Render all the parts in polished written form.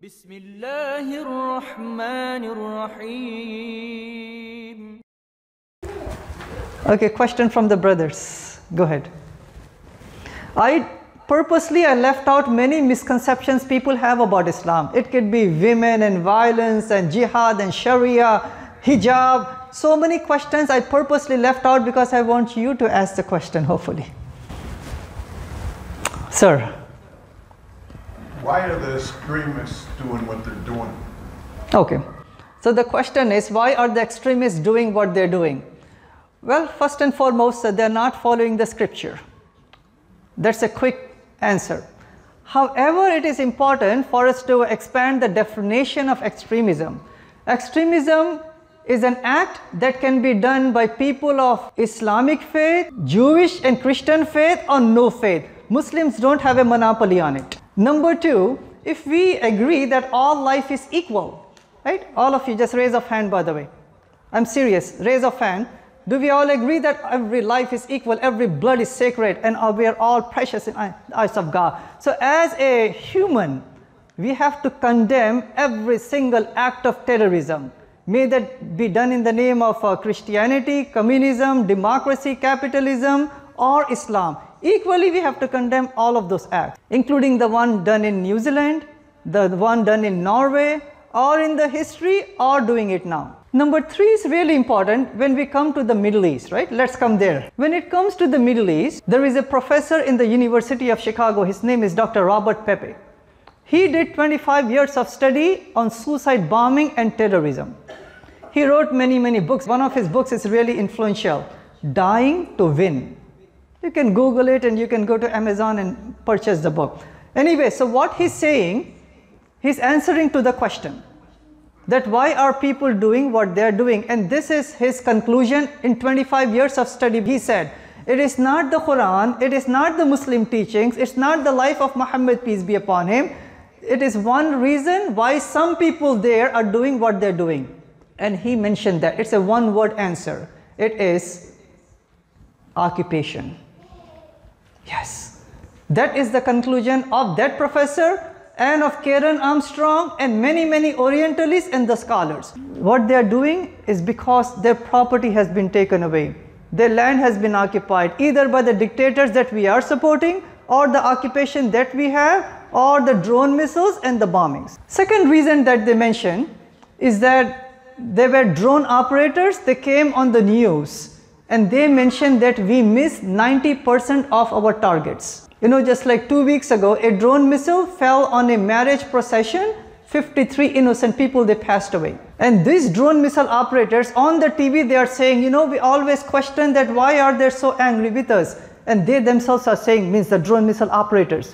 Bismillahir Rahmanir Rahim. Okay, question from the brothers. Go ahead. I left out many misconceptions people have about Islam. It could be women and violence and jihad and Sharia, hijab. So many questions I purposely left out because I want you to ask the question, hopefully. Sir. Why are the extremists doing what they're doing? Okay. So the question is, why are the extremists doing what they're doing? Well, first and foremost, they're not following the scripture. That's a quick answer. However, it is important for us to expand the definition of extremism. Extremism is an act that can be done by people of Islamic faith, Jewish and Christian faith, or no faith. Muslims don't have a monopoly on it. Number two, if we agree that all life is equal, right? All of you, just raise of hand, by the way. I'm serious, raise of hand. Do we all agree that every life is equal, every blood is sacred, and we are all precious in the eyes of God? So as a human, we have to condemn every single act of terrorism. May that be done in the name of Christianity, communism, democracy, capitalism, or Islam. Equally, we have to condemn all of those acts, including the one done in New Zealand, the one done in Norway, or in the history, or doing it now. Number three is really important when we come to the Middle East, right? Let's come there. When it comes to the Middle East, there is a professor in the University of Chicago. His name is Dr. Robert Pepe. He did 25 years of study on suicide bombing and terrorism. He wrote many, many books. One of his books is really influential, Dying to Win. You can Google it and you can go to Amazon and purchase the book. Anyway, so what he's saying, he's answering to the question that why are people doing what they're doing? And this is his conclusion in 25 years of study. He said, it is not the Quran, it is not the Muslim teachings, it's not the life of Muhammad, peace be upon him. It is one reason why some people there are doing what they're doing. And he mentioned that. It's a one-word answer. It is occupation. Yes, that is the conclusion of that professor and of Karen Armstrong and many, many Orientalists and the scholars. What they are doing is because their property has been taken away. Their land has been occupied either by the dictators that we are supporting, or the occupation that we have, or the drone missiles and the bombings. Second reason that they mention is that they were drone operators. They came on the news. And they mentioned that we missed 90% of our targets. You know, just like 2 weeks ago, a drone missile fell on a marriage procession. 53 innocent people, they passed away. And these drone missile operators on the TV, they are saying, you know, we always question that why are they so angry with us? And they themselves are saying, means the drone missile operators,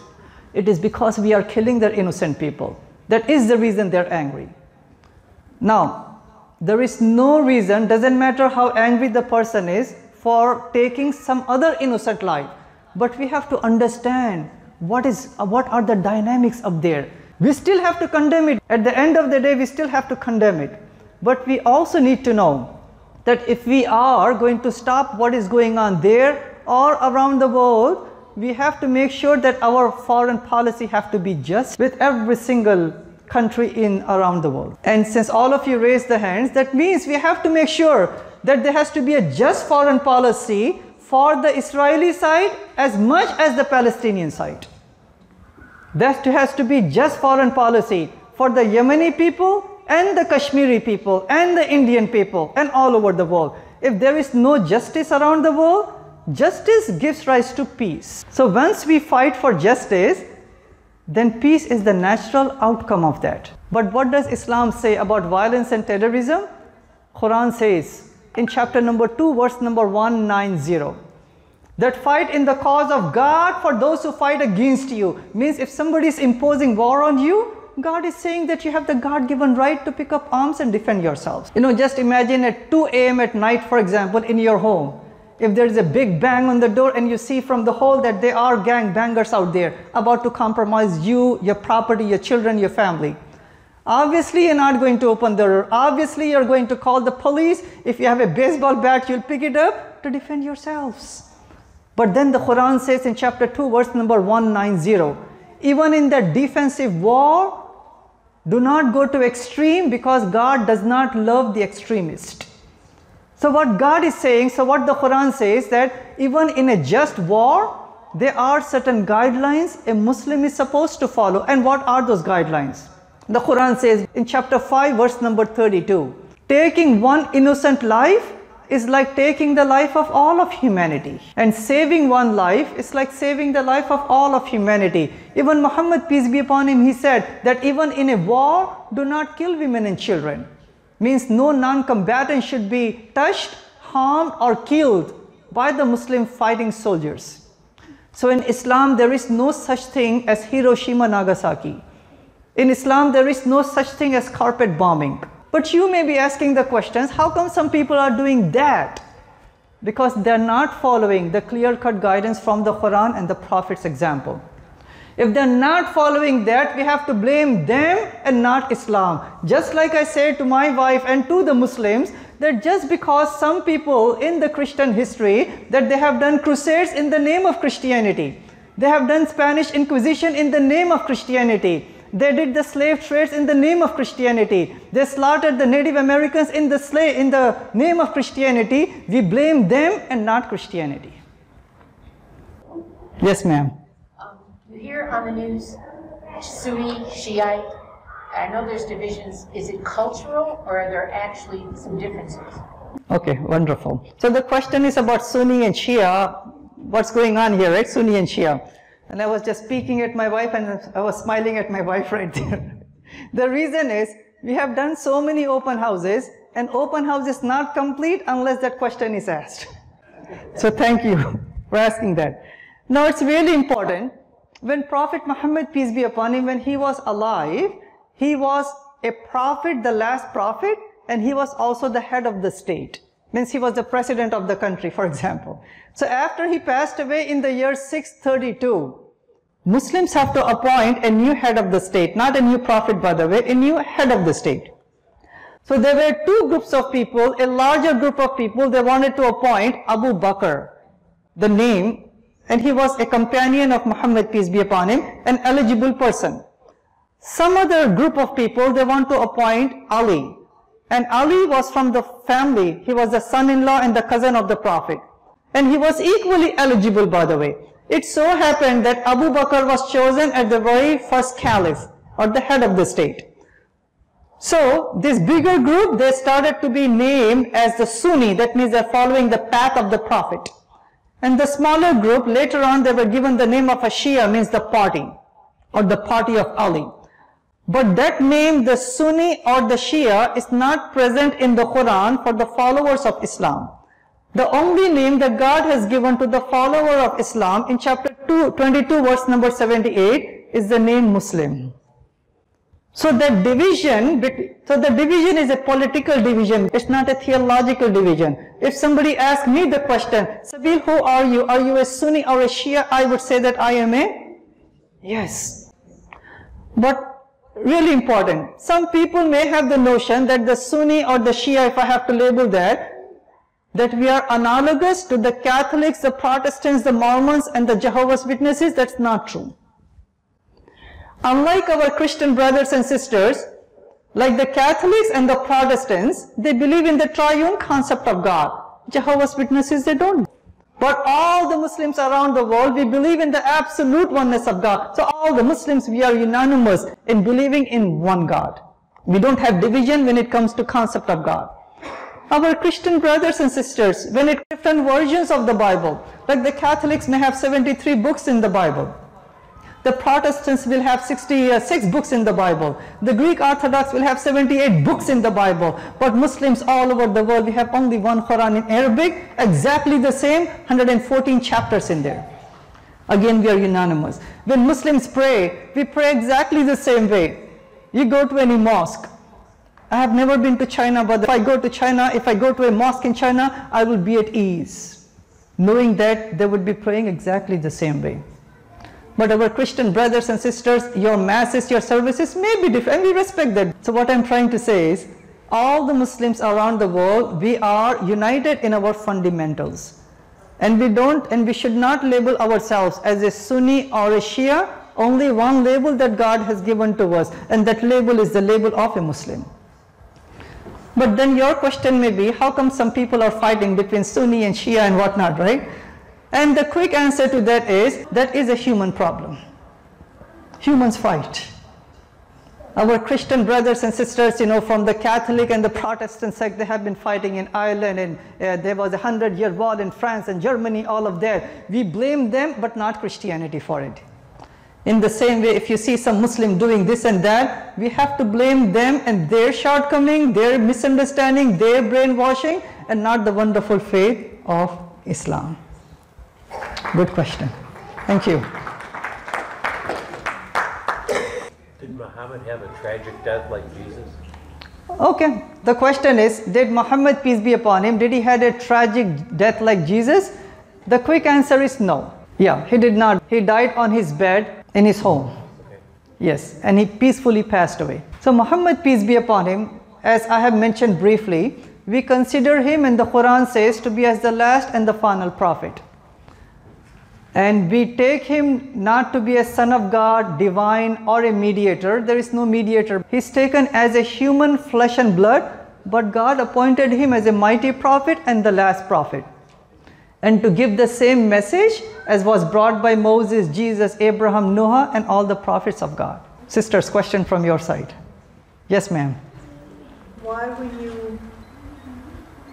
it is because we are killing their innocent people. That is the reason they're angry. Now, there is no reason, doesn't matter how angry the person is, for taking some other innocent life. But we have to understand what are the dynamics up there. We still have to condemn it. At the end of the day, we still have to condemn it. But we also need to know that if we are going to stop what is going on there or around the world, we have to make sure that our foreign policy have to be just with every single country in around the world. And since all of you raised the hands, that means we have to make sure that there has to be a just foreign policy for the Israeli side as much as the Palestinian side. There has to be just foreign policy for the Yemeni people and the Kashmiri people and the Indian people and all over the world. If there is no justice around the world, justice gives rise to peace. So once we fight for justice, then peace is the natural outcome of that. But what does Islam say about violence and terrorism? Quran says in chapter number 2, verse number 190, that fight in the cause of God for those who fight against you. Means if somebody is imposing war on you, God is saying that you have the God-given right to pick up arms and defend yourselves. You know, just imagine at 2 a.m. at night, for example, in your home. If there is a big bang on the door and you see from the hole that there are gang bangers out there about to compromise you, your property, your children, your family. Obviously, you're not going to open the door. Obviously, you're going to call the police. If you have a baseball bat, you'll pick it up to defend yourselves. But then the Quran says in chapter 2, verse number 190, even in the defensive war, Do not go to extreme, because God does not love the extremist. So what God is saying, so what the Quran says, that even in a just war, there are certain guidelines a Muslim is supposed to follow. And what are those guidelines? The Quran says in chapter 5 verse number 32, taking one innocent life is like taking the life of all of humanity, and saving one life is like saving the life of all of humanity. Even Muhammad, peace be upon him, he said that even in a war, do not kill women and children. Means no non-combatant should be touched, harmed or killed by the Muslim fighting soldiers. So in Islam, there is no such thing as Hiroshima, Nagasaki. In Islam, there is no such thing as carpet bombing. But you may be asking the questions, how come some people are doing that? Because they're not following the clear-cut guidance from the Quran and the Prophet's example. If they're not following that, we have to blame them and not Islam. Just like I said to my wife and to the Muslims, that just because some people in the Christian history, that they have done crusades in the name of Christianity, they have done Spanish Inquisition in the name of Christianity, they did the slave trades in the name of Christianity, they slaughtered the Native Americans in the name of Christianity, we blame them and not Christianity. Yes, ma'am. You hear on the news, Sunni, Shiite. I know there's divisions. Is it cultural, or are there actually some differences? Okay, wonderful. So the question is about Sunni and Shia. What's going on here, right? Sunni and Shia. And I was just speaking at my wife, and I was smiling at my wife right there. The reason is, we have done so many open houses, and open house is not complete unless that question is asked. So thank you for asking that. Now it's really important. When Prophet Muhammad, peace be upon him, when he was alive, he was a prophet, the last prophet, and he was also the head of the state. Means he was the president of the country, for example. So after he passed away in the year 632, Muslims have to appoint a new head of the state, not a new prophet by the way, a new head of the state. So there were two groups of people, a larger group of people, they wanted to appoint Abu Bakr, the name, and he was a companion of Muhammad, peace be upon him, an eligible person. Some other group of people, they want to appoint Ali. And Ali was from the family, he was the son-in-law and the cousin of the Prophet. And he was equally eligible, by the way. It so happened that Abu Bakr was chosen as the very first caliph, or the head of the state. So this bigger group, they started to be named as the Sunni, that means they're following the path of the Prophet. And the smaller group, later on they were given the name of a Shia, means the party, or the party of Ali. But that name, the Sunni or the Shia, is not present in the Quran for the followers of Islam. The only name that God has given to the follower of Islam in chapter 22 verse number 78 is the name Muslim. So that division, the division is a political division, it's not a theological division. If somebody asks me the question, Sabeel, who are you? Are you a Sunni or a Shia? I would say that I am a yes. But really important, some people may have the notion that the Sunni or the Shia, if I have to label that we are analogous to the Catholics, the Protestants, the Mormons and the Jehovah's Witnesses. That's not true. Unlike our Christian brothers and sisters, like the Catholics and the Protestants, they believe in the triune concept of God. Jehovah's Witnesses, they don't. But all the Muslims around the world, we believe in the absolute oneness of God. So all the Muslims, we are unanimous in believing in one God. We don't have division when it comes to concept of God. Our Christian brothers and sisters, when it comes to different versions of the Bible, like the Catholics may have 73 books in the Bible. The Protestants will have 66 books in the Bible. The Greek Orthodox will have 78 books in the Bible. But Muslims all over the world, we have only one Quran in Arabic, exactly the same, 114 chapters in there. Again, we are unanimous. When Muslims pray, we pray exactly the same way. You go to any mosque. I have never been to China, but if I go to China, if I go to a mosque in China, I will be at ease, knowing that they would be praying exactly the same way. But our Christian brothers and sisters, your masses, your services may be different, and we respect that. So what I'm trying to say is, all the Muslims around the world, we are united in our fundamentals. And we should not label ourselves as a Sunni or a Shia only one label that God has given to us, and that label is the label of a Muslim. But then your question may be, how come some people are fighting between Sunni and Shia and whatnot, right? And the quick answer to that is a human problem. Humans fight. Our Christian brothers and sisters, from the Catholic and the Protestant sect, they have been fighting in Ireland, and there was a 100-year war in France and Germany, all of that. We blame them, but not Christianity for it. In the same way, if you see some Muslim doing this and that, we have to blame them and their shortcoming, their misunderstanding, their brainwashing, and not the wonderful faith of Islam. Good question. Thank you. Did Muhammad have a tragic death like Jesus? Okay, the question is, did Muhammad, peace be upon him, did he had a tragic death like Jesus? The quick answer is no. Yeah, he did not. He died on his bed in his home. Okay. Yes, and he peacefully passed away. So Muhammad, peace be upon him, as I have mentioned briefly, we consider him, and the Quran says, to be as the last and the final prophet. And we take him not to be a son of God, divine, or a mediator. There is no mediator. He's taken as a human flesh and blood, but God appointed him as a mighty prophet and the last prophet, and to give the same message as was brought by Moses, Jesus, Abraham, Noah, and all the prophets of God. Sisters, question from your side. Yes, ma'am. Why, when you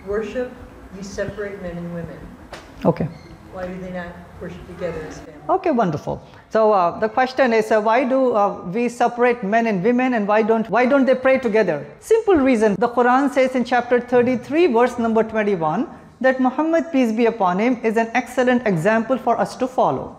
worship, you separate men and women? Okay. Why do they not worship together as family? Okay, wonderful. So the question is, why do we separate men and women, and why don't they pray together? Simple reason. The Quran says in chapter 33, verse number 21, that Muhammad, peace be upon him, is an excellent example for us to follow.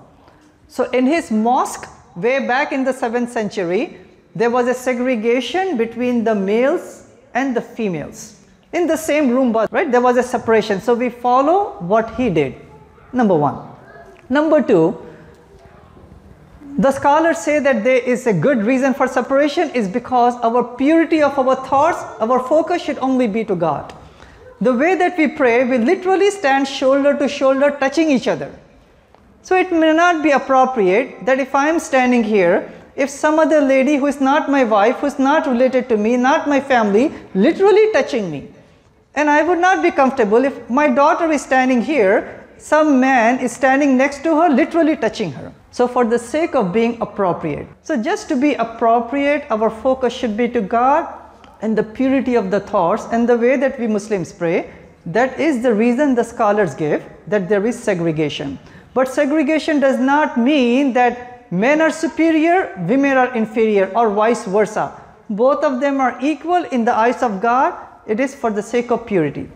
So in his mosque, way back in the 7th century, there was a segregation between the males and the females. In the same room, right? There was a separation. So we follow what he did. Number one. Number two, the scholars say that there is a good reason for separation is because our purity of our thoughts, our focus should only be to God. The way that we pray, we literally stand shoulder to shoulder touching each other. So it may not be appropriate that if I am standing here, if some other lady who is not my wife, who is not related to me, not my family, literally touching me. And I would not be comfortable if my daughter is standing here, some man is standing next to her, literally touching her. So for the sake of being appropriate. So just to be appropriate, our focus should be to God and the purity of the thoughts and the way that we Muslims pray. That is the reason the scholars give that there is segregation. But segregation does not mean that men are superior, women are inferior, or vice versa. Both of them are equal in the eyes of God. It is for the sake of purity.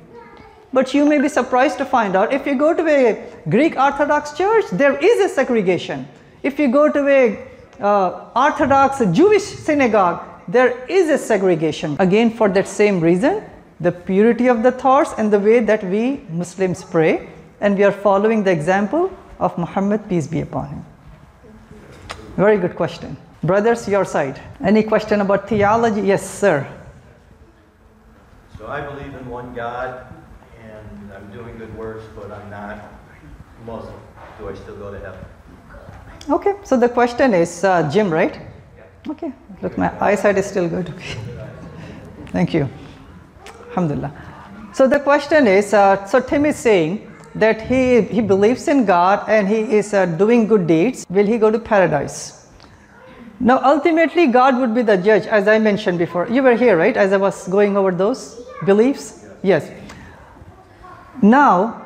But you may be surprised to find out, if you go to a Greek Orthodox church, there is a segregation. If you go to a Orthodox Jewish synagogue, there is a segregation. Again, for that same reason, the purity of the thoughts and the way that we Muslims pray, and we are following the example of Muhammad, peace be upon him. Very good question. Brothers, your side. Any question about theology? Yes, sir. So I believe in one God, and I'm doing good works, but I'm not Muslim. Do I still go to heaven? Okay, so the question is, Jim, right? Okay, look, my eyesight is still good. Okay. Thank you. Alhamdulillah. So the question is, so Tim is saying that he believes in God and he is doing good deeds. Will he go to paradise? Now, ultimately, God would be the judge, as I mentioned before. You were here, right, as I was going over those beliefs? Yes. Now,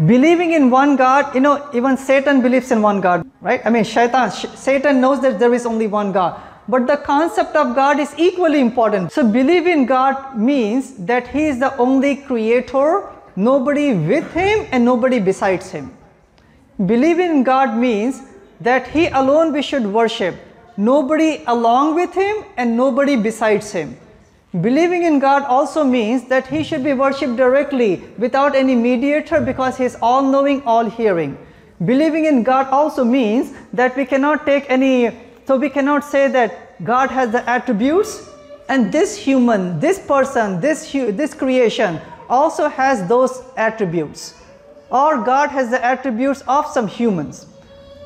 believing in one God, even Satan believes in one God, right? I mean, Satan knows that there is only one God. But the concept of God is equally important. So, believe in God means that He is the only creator, nobody with Him and nobody besides Him. Believing in God means that He alone we should worship, nobody along with Him and nobody besides Him. Believing in God also means that He should be worshipped directly without any mediator because He is all-knowing, all-hearing. Believing in God also means that we cannot take so we cannot say that God has the attributes and this human, this person, this creation also has those attributes, or God has the attributes of some humans.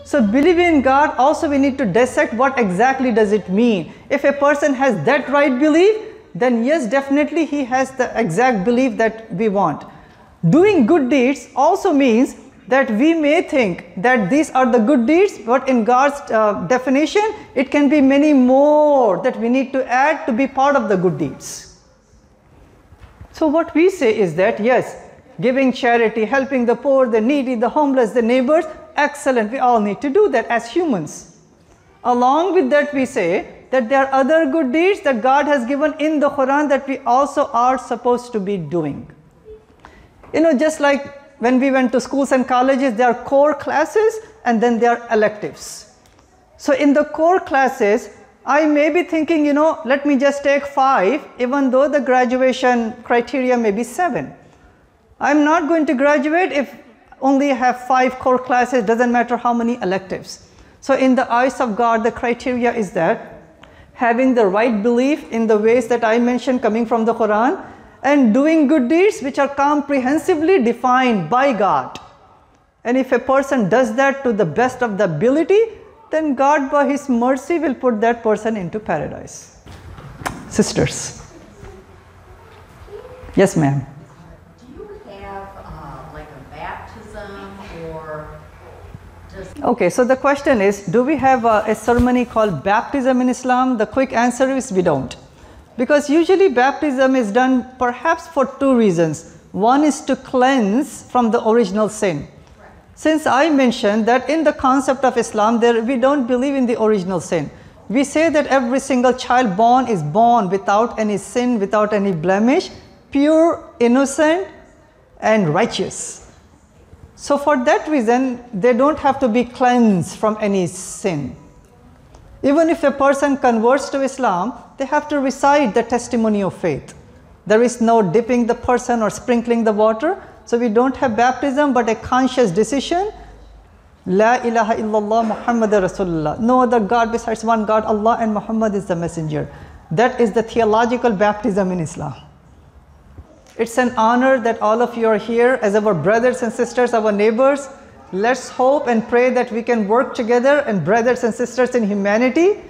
So believing in God, also we need to dissect what exactly does it mean. If a person has that right belief, then yes, definitely he has the exact belief that we want. Doing good deeds also means that we may think that these are the good deeds, but in God's definition, it can be many more that we need to add to be part of the good deeds. So what we say is that yes, giving charity, helping the poor, the needy, the homeless, the neighbors, excellent, we all need to do that as humans. Along with that, we say that there are other good deeds that God has given in the Quran that we also are supposed to be doing. You know, just like when we went to schools and colleges, there are core classes and then there are electives. So in the core classes, I may be thinking, you know, let me just take 5, even though the graduation criteria may be 7. I'm not going to graduate if only have 5 core classes, doesn't matter how many electives. So in the eyes of God, the criteria is that having the right belief in the ways that I mentioned coming from the Quran, and doing good deeds which are comprehensively defined by God. And if a person does that to the best of the ability, then God by His mercy will put that person into paradise. Sisters. Yes, ma'am. Do you have like a baptism or just... Okay, so the question is, do we have a ceremony called baptism in Islam? The quick answer is we don't. Because usually baptism is done perhaps for 2 reasons. One is to cleanse from the original sin. Since I mentioned that in the concept of Islam, we don't believe in the original sin. We say that every single child born is born without any sin, without any blemish, pure, innocent, and righteous. So for that reason, they don't have to be cleansed from any sin. Even if a person converts to Islam, they have to recite the testimony of faith. There is no dipping the person or sprinkling the water. So we don't have baptism, but a conscious decision. La ilaha illallah Muhammad Rasulullah. No other God besides one God, Allah, and Muhammad is the messenger. That is the theological baptism in Islam. It's an honor that all of you are here as our brothers and sisters, our neighbors. Let's hope and pray that we can work together and brothers and sisters in humanity,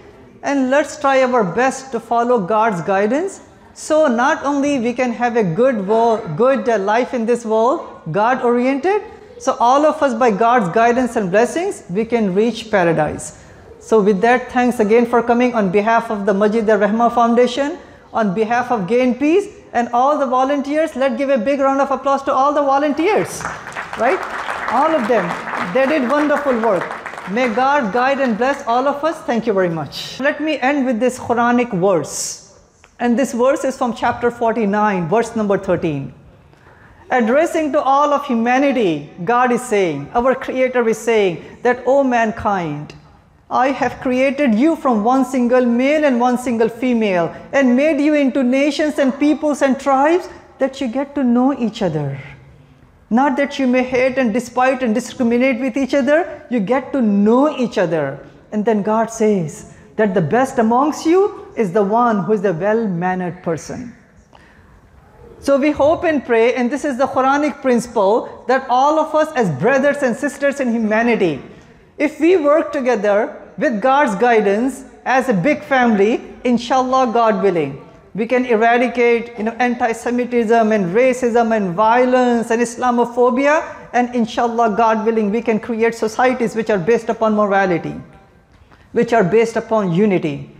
and let's try our best to follow God's guidance. So not only we can have a good life in this world, God oriented, so all of us by God's guidance and blessings, we can reach paradise. So with that, thanks again for coming on behalf of the Masjid Rahmah Foundation, on behalf of Gain Peace and all the volunteers. Let's give a big round of applause to all the volunteers, right? All of them, they did wonderful work. May God guide and bless all of us. Thank you very much. Let me end with this Quranic verse. And this verse is from chapter 49, verse number 13. Addressing to all of humanity, God is saying, our Creator is saying that, O mankind, I have created you from one single male and one single female and made you into nations and peoples and tribes that you get to know each other. Not that you may hate and despite and discriminate with each other, you get to know each other. And then God says that the best amongst you is the one who is a well-mannered person. So we hope and pray, and this is the Quranic principle, that all of us as brothers and sisters in humanity, if we work together with God's guidance as a big family, inshallah, God willing, we can eradicate anti-Semitism and racism and violence and Islamophobia, and inshallah, God willing, we can create societies which are based upon morality, which are based upon unity,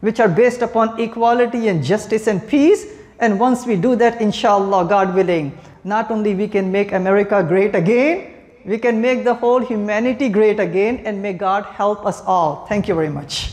which are based upon equality and justice and peace. And once we do that, inshallah, God willing, not only we can make America great again, we can make the whole humanity great again, and may God help us all. Thank you very much.